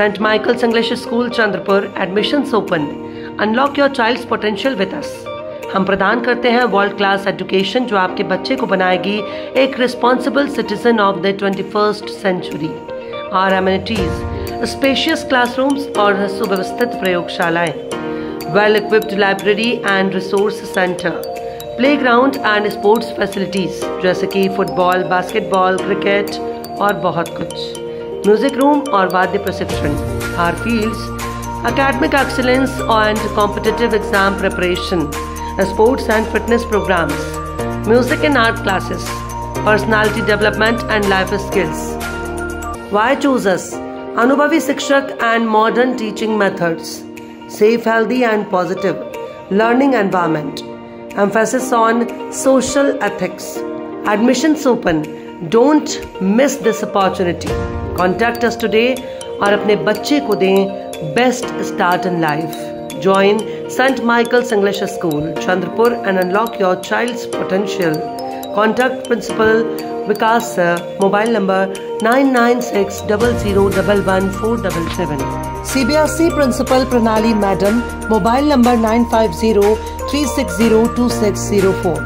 St. Michael's English School, Chandrapur, admissions open. Unlock your child's potential with us. हम प्रदान करते हैं world class education जो आपके बच्चे को बनाएगी एक responsible citizen of the 21st century. Our amenities, spacious classrooms और सुव्यवस्थित प्रयोगशालाएं, well equipped library and resource center, playground end sports facilities जैसे कि फुटबॉल, बास्केटबॉल, क्रिकेट और बहुत कुछ, म्यूजिक रूम और वाद्य प्रशिक्षण। Our fields, academic excellence and competitive exam preparation, sports and fitness programs, music and art classes, personality development and life skills. Why choose us? अनुभवी शिक्षक and modern teaching methods, safe, healthy and positive learning environment, emphasis on social ethics, admissions open. Don't miss this opportunity. Contact us today और अपने बच्चे को दें best start in life. Join St. Michael's English School, Chandrapur and unlock your child's potential. Contact Principal Vikas Sir, mobile number 9960011477. CBSE Principal Pranali Madam, mobile number 9503602604.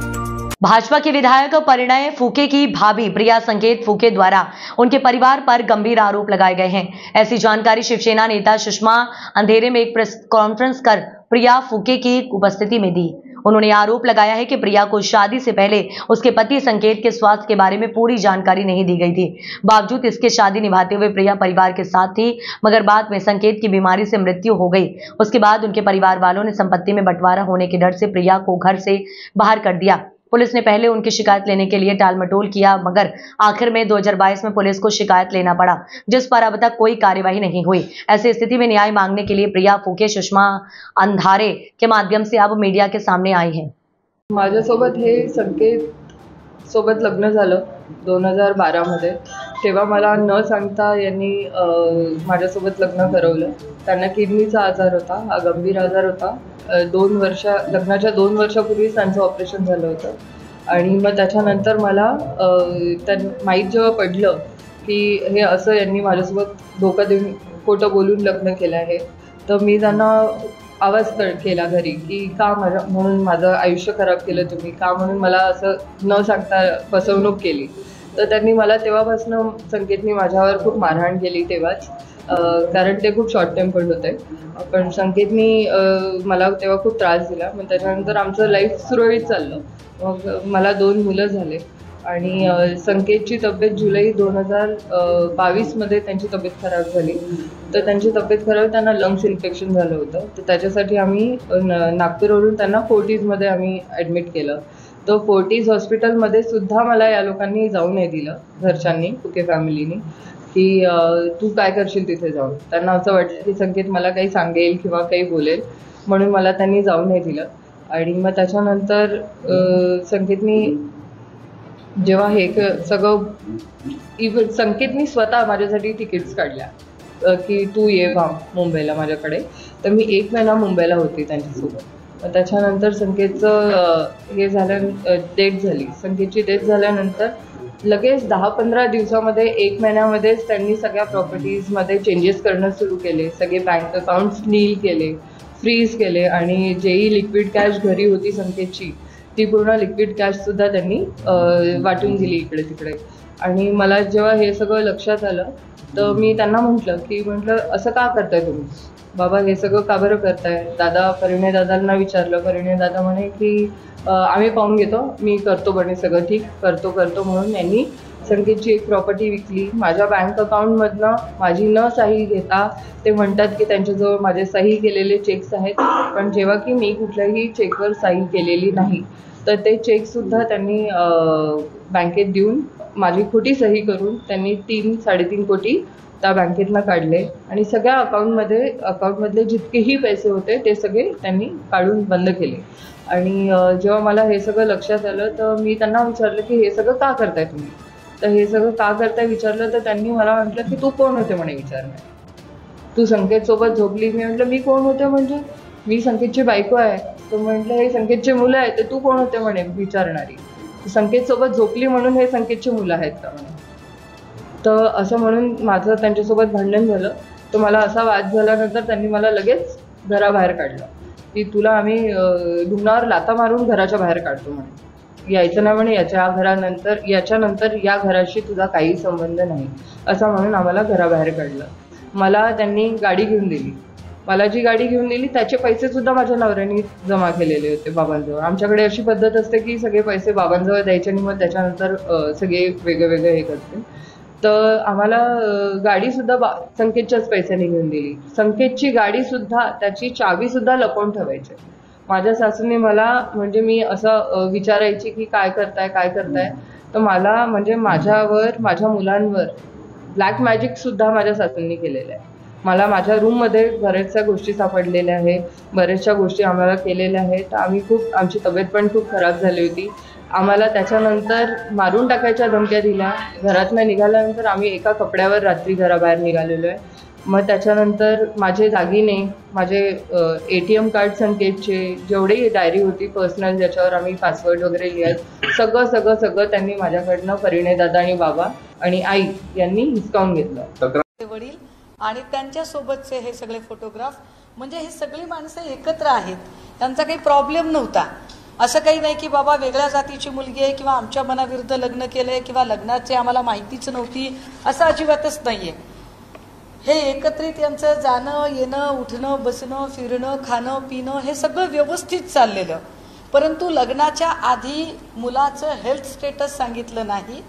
Bhajpa के विधायक परिणय फूके की भाभी प्रिया संकेत फूके द्वारा उनके परिवार पर गंभीर आरोप लगाए गए हैं। ऐसी जानकारी शिवसेना नेता सुषमा अंधेरे में एक प्रेस कॉन्फ्रेंस कर प्रिया फूके की उपस्थिति में दी। उन्होंने आरोप लगाया है कि प्रिया को शादी से पहले उसके पति संकेत के स्वास्थ्य के बारे में पूरी जानकारी नहीं दी गई थी। बावजूद इसके शादी निभाते हुए प्रिया परिवार के साथ थी, मगर बाद में संकेत की बीमारी से मृत्यु हो गई। उसके बाद उनके परिवार वालों ने संपत्ति में बंटवारा होने के डर से प्रिया को घर से बाहर कर दिया। पुलिस ने पहले उनकी शिकायत लेने के लिए टालमटोल किया, मगर आखिर में 2022 में पुलिस को शिकायत लेना पड़ा, जिस पर अब तक कोई कार्यवाही नहीं हुई। ऐसी स्थिति में न्याय मांगने के लिए प्रिया फूके सुषमा अंधारे के माध्यम से अब मीडिया के सामने आई है। माझ्यासोबत हे संकेत सोबत लग्न झालं 2012 मध्ये। तेव्हा मला न सांगता यांनी माझ्यासोबत लग्न करवलं। त्यांना किडनीचा आजार होता, हा गंभीर आजार होता। लग्नाच्या 2 वर्षापूर्वीच त्यांचं ऑपरेशन झालं होतं आणि मग त्याच्यानंतर मला माहीत जेव्हा पडलं की हे असं यांनी माझ्यासोबत धोका देऊन खोटं बोलून लग्न केलं आहे, तर मी त्यांना आवाज केला घरी की का म्हणून माझं आयुष्य खराब केलं तुम्ही, का म्हणून मला असं न सांगता फसवणूक केली। तर त्यांनी मला तेव्हापासून संकेतनी माझ्यावर खूप मारहाण केली तेव्हाच, कारण ते खूप शॉर्ट टेम्पर्ड होते। पण संकेतनी मला तेव्हा खूप त्रास दिला। मग त्याच्यानंतर आमचं लाईफ सुरळीत चाललं। मग मला 2 मुलं झाले आणि संकेतची तब्येत जुलै 2022 मध्ये त्यांची तब्येत खराब झाली। तर त्यांची तब्येत खराब, त्यांना लंग्स इन्फेक्शन झालं होतं। तर त्याच्यासाठी आम्ही नागपूरवरून त्यांना फोर्टीजमध्ये आम्ही ॲडमिट केलं। तर फोर्टीज हॉस्पिटलमध्ये सुद्धा मला या लोकांनी जाऊ नाही दिलं, घरच्यांनी, फुके फॅमिलीनी, की तू काय करशील तिथे जाऊन। त्यांना असं वाटलं की संकेत मला काही सांगेल किंवा काही बोलेल, म्हणून मला त्यांनी जाऊ नाही दिलं। आणि मग त्याच्यानंतर संकेतनी जेव्हा हे सगळं संकेतनी स्वतः माझ्यासाठी तिकीट्स काढल्या की तू ये मुंबईला माझ्याकडे। तर मी 1 महिना मुंबईला होती त्यांच्यासोबत। मग त्याच्यानंतर संकेतचं हे झालं, डेथ झाली। संकेतची डेथ झाल्यानंतर लगेच 10-15 दिवसामध्ये 1 महिन्यामध्येच त्यांनी सगळ्या प्रॉपर्टीजमध्ये चेंजेस करणं सुरू केले। सगळे बँक अकाउंट्स नील केले, फ्रीज केले आणि जेही लिक्विड कॅश घरी होती संकेतची ती पूर्ण लिक्विड कॅशसुद्धा त्यांनी वाटून दिली इकडे तिकडे। आणि मला जेव्हा हे सगळं लक्षात आलं तर मी त्यांना म्हटलं असं का करताय तुम्ही बाबा, हे सगळं का बरं करताय। परिणय दादांना विचारलं। परिणय दादा म्हणे की आम्ही पाहून घेतो, मी करतो म्हणे सगळं ठीक, करतो म्हणून यांनी संकेतची एक प्रॉपर्टी विकली। माझ्या बँक अकाउंटमधनं माझी न सही घेता ते म्हणतात की त्यांच्याजवळ माझे सही केलेले चेक्स आहेत, पण जेव्हा की मी कुठल्याही चेकवर सही केलेली नाही, तर ते चेकसुद्धा त्यांनी बँकेत देऊन माझी खोटी सही करून त्यांनी 3-3.5 कोटी त्या बँकेतनं काढले आणि सगळ्या अकाउंटमधले जितकेही पैसे होते ते सगळे त्यांनी काढून बंद केले। आणि जेव्हा मला हे सगळं लक्षात आलं तर मी त्यांना विचारलं की हे सगळं का करताय तुम्ही। तर हे सगळं का करताय विचारलं तर त्यांनी मला म्हटलं की तू कोण होते म्हणे विचारणार, तू संकेतसोबत झोपली। मी म्हटलं मी कोण होते म्हणजे, मी संकेतची बायको आहे। तो म्हटलं हे संकेतचे मुलं आहेत, तर तू कोण होते म्हणे विचारणारी, संकेतसोबत झोपली म्हणून हे संकेतची मुलं आहेत का म्हणे। तर असं म्हणून माझं त्यांच्यासोबत भांडण झालं। तो मला असा वाद झाल्यानंतर त्यांनी मला लगेच घराबाहेर काढलं की तुला आम्ही धुण्यावर लाथा मारून घराच्या बाहेर काढतो म्हणे, यायचं नाही म्हणे, याच्यानंतर या घराशी तुझा काही संबंध नाही असं म्हणून आम्हाला घराबाहेर काढलं. मला त्यांनी गाडी घेऊन दिली. मला जी गाडी घेऊन दिली त्याचे पैसे सुद्धा माझ्या नवऱ्याने जमा केलेले होते बाबांजवळ. आमच्याकडे अशी पद्धत असते की सगळे पैसे बाबांजवळ द्यायचे आणि मग त्याच्यानंतर सगळे वेगळे हे करते. तर आम्हाला गाडीसुद्धा संकेतच्याच पैशाने घेऊन दिली. संकेतची गाडीसुद्धा त्याची चावीसुद्धा लपवून ठेवायची. माझ्या सासूने मला म्हणजे मी असं विचारायची की काय करताय, तर मला म्हणजे माझ्यावर माझ्या मुलांवर ब्लॅक मॅजिकसुद्धा माझ्या सासूंनी केलेलं आहे. मला माझ्या रूममध्ये बऱ्याचशा गोष्टी सापडलेल्या आहे, बऱ्याचशा गोष्टी आम्हाला केलेल्या आहेत. आमची तब्येत पण खूप खराब झाली होती. आम्हाला त्याच्यानंतर मारून टाकायच्या धमक्या दिल्या. घरातनं निघाल्यानंतर आम्ही एका कपड्यावर रात्री घराबाहेर निघालेलो आहे. मग त्याच्यानंतर माझे दागिने, माझे ATM कार्ड संकेतचे, जेवढी डायरी होती पर्सनल ज्याच्यावर आम्ही पासवर्ड वगैरे लिहायचं, सगळं त्यांनी माझ्याकडनं परिणय दादा आणि बाबा आणि आई यांनी हिसकावून घेतलं. वडील आणि त्यांच्यासोबतचे हे सगळे फोटोग्राफ, म्हणजे हे सगळी माणसं एकत्र आहेत. त्यांचा काही प्रॉब्लेम नव्हता. असं काही नाही की बाबा वेगळ्या जातीची मुलगी आहे किंवा आमच्या मनाविरुद्ध लग्न केलंय किंवा लग्नाची आम्हाला माहितीच नव्हती, असं अजिबातच नाहीये. हे एकत्रित यांचं जाणं येणं, उठणं बसणं, फिरणं, खाणं पिणं हे सगळं व्यवस्थित चाललेलं. परंतु लग्नाच्या आधी मुलाचं हेल्थ स्टेटस सांगितलं नाही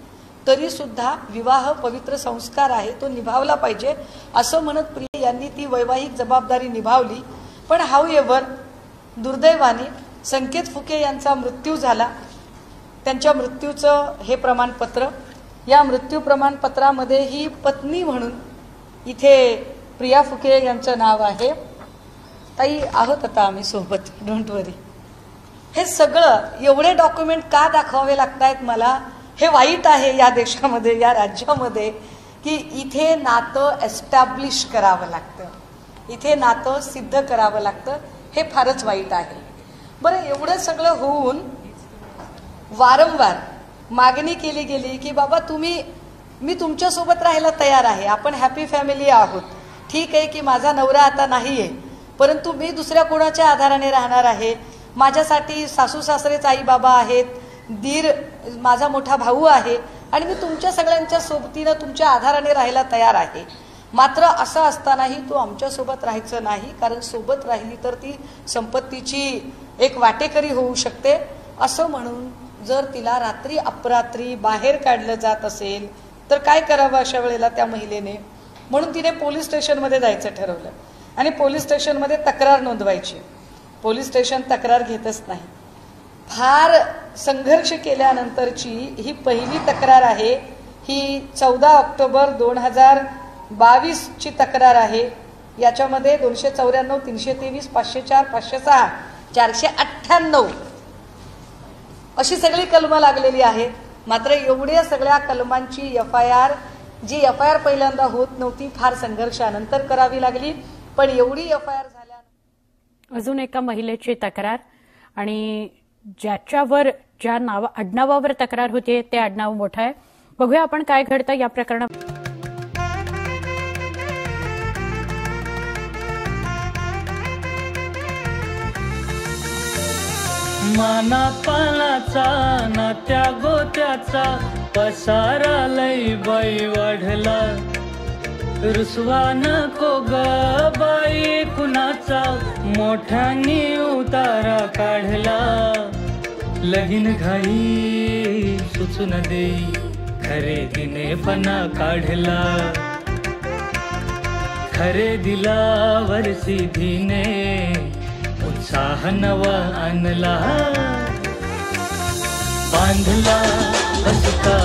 तरी सुद्धा विवाह पवित्र संस्कार आहे, तो निभावला पाहिजे असं म्हणत प्रिया यांनी ती वैवाहिक जबाबदारी निभावली. पण हाऊएव्हर दुर्दैवाने संकेत फुके यांचा मृत्यू झाला. त्यांच्या मृत्यूचं हे प्रमाणपत्र, या मृत्यू प्रमाणपत्रामध्ये ही पत्नी म्हणून इथे प्रिया फुके यांचं नाव आहे. ताई आहोत आता आम्ही सोबत, डोंट वरी. हे सगळं एवढे डॉक्युमेंट का दाखवावे लागतायत मला, हे वाईट आहे या देशामध्ये, या राज्यामध्ये, की इथे नातं एस्टॅब्लिश करावं लागतं, इथे नातं सिद्ध करावं लागतं. हे फारच वाईट आहे. बरं, एवढं सगळं होऊन वारंवार मागणी केली गेली की बाबा मी तुमच्यासोबत राहायला तयार आहे, आपण हॅपी फॅमिली आहोत. ठीक आहे की माझा नवरा आता नाही आहे, परंतु मी दुसऱ्या कोणाच्या आधाराने राहणार आहे. माझ्यासाठी सासू सासरेच आई बाबा आहेत, दीर माझा मोठा भाऊ आहे आणि मी तुमच्या सगळ्यांच्या सोबतीनं तुमच्या आधाराने राहायला तयार आहे. मात्र असं असतानाही तू आमच्यासोबत राहायचं नाही, कारण सोबत राहिली तर ती संपत्तीची एक वाटेकरी होऊ शकते. असं म्हणून जर तिला रात्री अपरात्री बाहेर काढलं जात असेल तर काय करावं अशा वेळेला त्या महिलेने. म्हणून तिने पोलीस स्टेशनमध्ये जायचं ठरवलं आणि पोलीस स्टेशनमध्ये तक्रार नोंदवायची. पोलीस स्टेशन तक्रार घेतच नाही. फार संघर्ष केल्यानंतरची ही पहिली तक्रार आहे. ही 14 ऑक्टोबर 2022 ची तक्रार आहे. याच्यामध्ये 294, 323, 504, 506, 498 अशी सगळी कलमं लागलेली आहेत. मात्र एवढ्या सगळ्या कलमांची FIR, जी FIR पहिल्यांदा होत नव्हती, फार संघर्षानंतर करावी लागली. पण एवढी FIR झाल्या. अजून एका महिलेची तक्रार, आणि ज्याच्यावर ज्या आडनावावर तक्रार होते ते आडनाव मोठं आहे. बघूया आपण काय घडतं या प्रकरणात. मानापानाचा नात्या गोत्याचा पसारा लई बाई वाढला. रुसवा नको ग बाई कुणाचा, मोठ्यानी उतारा काढला. लगीन घाई सुचून देई, खरेदीने पणा काढला. खरेदीला वरसी धीने उत्साह नवा आणला. बांधला बसता